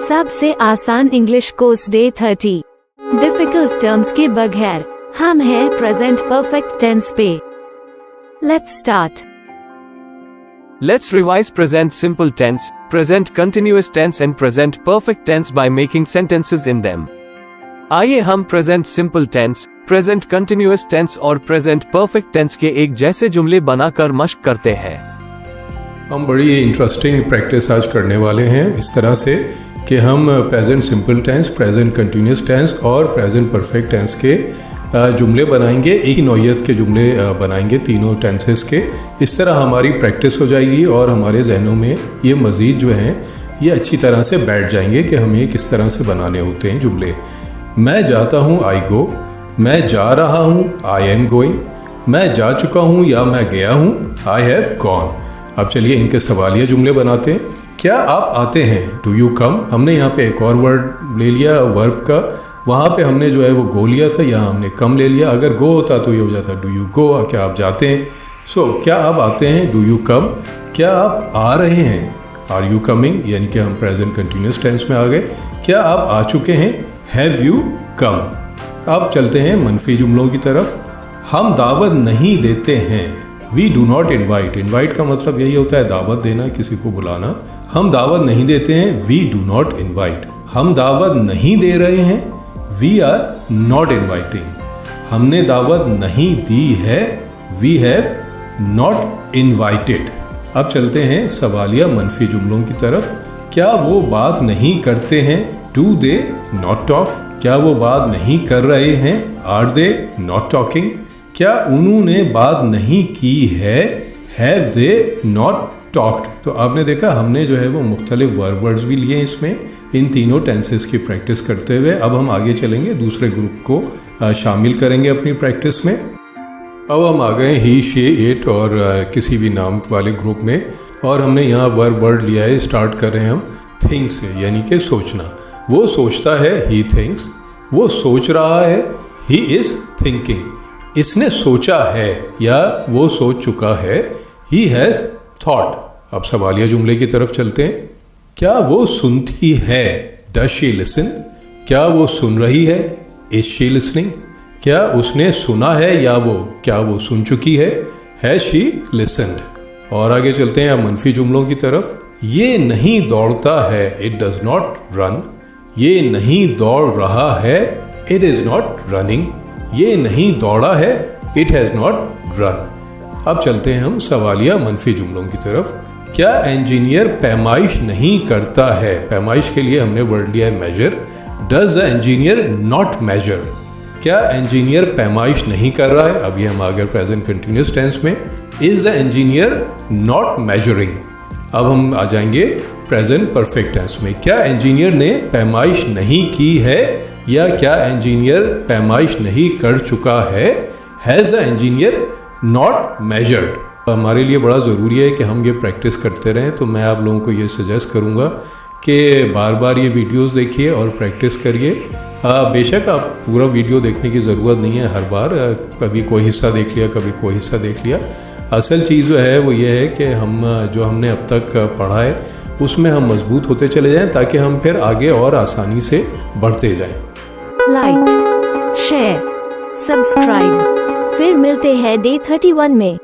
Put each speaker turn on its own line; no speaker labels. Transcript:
सबसे आसान English course day 30। Difficult terms के बगैर। हम हैं प्रेजेंट परफेक्ट टेंस पे। Let's start.
Let's revise present simple tense, present continuous tense and present perfect tense by making sentences in them. आइए हम present simple tense, present continuous tense और present perfect tense के एक जैसे जुमले बनाकर मश्क करते हैं।
हम बड़ी इंटरेस्टिंग प्रैक्टिस आज करने वाले हैं इस तरह से कि हम present simple tense, present continuous tense और प्रेजेंट परफेक्ट टेंस के जुमले बनाएंगे। एक नौयत के जुमले बनाएंगे तीनों टेंसेस के। इस तरह हमारी प्रैक्टिस हो जाएगी और हमारे जहनों में ये मज़ीद जो हैं ये अच्छी तरह से बैठ जाएंगे कि हमें किस तरह से बनाने होते हैं जुमले। मैं जाता हूँ, आई गो। मैं जा रहा हूँ, आई एम गोइंग। मैं जा चुका हूँ या मैं गया हूँ, आई हैव गॉन। अब चलिए इनके सवालिया जुमले बनाते हैं। क्या आप आते हैं, डू यू कम। हमने यहाँ पे एक और वर्ड ले लिया वर्ब का, वहाँ पे हमने जो है वो गो लिया था, यहाँ हमने कम ले लिया। अगर गो होता तो ये हो जाता डू यू गो, क्या आप जाते हैं। क्या आप आते हैं, डू यू कम। क्या आप आ रहे हैं, आर यू कमिंग, यानी कि हम प्रेजेंट कंटिन्यूस टेंस में आ गए। क्या आप आ चुके हैं, हैव यू कम। अब चलते हैं मनफी जुमलों की तरफ। हम दावत नहीं देते हैं, we do not invite. Invite का मतलब यही होता है दावत देना, किसी को बुलाना। हम दावत नहीं देते हैं, वी डू नॉट इन्वाइट। हम दावत नहीं दे रहे हैं, वी आर नॉट इन्वाइटिंग। हमने दावत नहीं दी है, वी हैव नॉट इन्वाइटेड। अब चलते हैं सवालिया मनफी जुमलों की तरफ। क्या वो बात नहीं करते हैं, डू दे नॉट टॉक। क्या वो बात नहीं कर रहे हैं, आर दे नॉट टॉकिंग। क्या उन्होंने बात नहीं की है, हैव दे नॉट टॉक्ड। तो आपने देखा हमने जो है वो मुख्तलिफ वर्ड्स भी लिए इसमें, इन तीनों टेंसेस की प्रैक्टिस करते हुए। अब हम आगे चलेंगे, दूसरे ग्रुप को शामिल करेंगे अपनी प्रैक्टिस में। अब हम आ गए ही, शी, इट और किसी भी नाम वाले ग्रुप में, और हमने यहाँ वर्ड लिया है। स्टार्ट कर रहे हैं हम थिंक से, यानी कि सोचना। वो सोचता है, ही थिंक्स। वो सोच रहा है, ही इज़ थिंकिंग। इसने सोचा है या वो सोच चुका है, ही हैज़ थॉट। अब सवालिया जुमले की तरफ चलते हैं। क्या वो सुनती है, डज शी लिसन। क्या वो सुन रही है, इज शी लिसनिंग। क्या उसने सुना है या क्या वो सुन चुकी है, हैज शी लिसन्ड। और आगे चलते हैं अब मनफी जुमलों की तरफ। ये नहीं दौड़ता है, इट डज नॉट रन। ये नहीं दौड़ रहा है, इट इज नॉट रनिंग। ये नहीं दौड़ा है, इट हैज नॉट रन। अब चलते हैं हम सवालिया मनफी जुमलों की तरफ। क्या इंजीनियर पैमाइश नहीं करता है। पैमाइश के लिए हमने वर्ड लिया है measure. Does the engineer not measure. क्या इंजीनियर पैमाइश नहीं कर रहा है। अभी हम आ गए प्रेजेंट कंटिन्यूस टेंस में। Is the engineer not measuring. अब हम आ जाएंगे प्रेजेंट परफेक्ट टेंस में। क्या इंजीनियर ने पैमाइश नहीं की है या क्या इंजीनियर पैमाइश नहीं कर चुका है, has the engineer not measured. हमारे लिए बड़ा ज़रूरी है कि हम ये प्रैक्टिस करते रहें। तो मैं आप लोगों को ये सजेस्ट करूँगा कि बार बार ये वीडियोस देखिए और प्रैक्टिस करिए। बेशक आप पूरा वीडियो देखने की ज़रूरत नहीं है हर बार, कभी कोई हिस्सा देख लिया, कभी कोई हिस्सा देख लिया। असल चीज़ जो है वो ये है कि हम जो हमने अब तक पढ़ा है उसमें हम मजबूत होते चले जाएं, ताकि हम फिर आगे और आसानी से बढ़ते जाएं।
Like, share, subscribe. फिर मिलते हैं डे 31 में।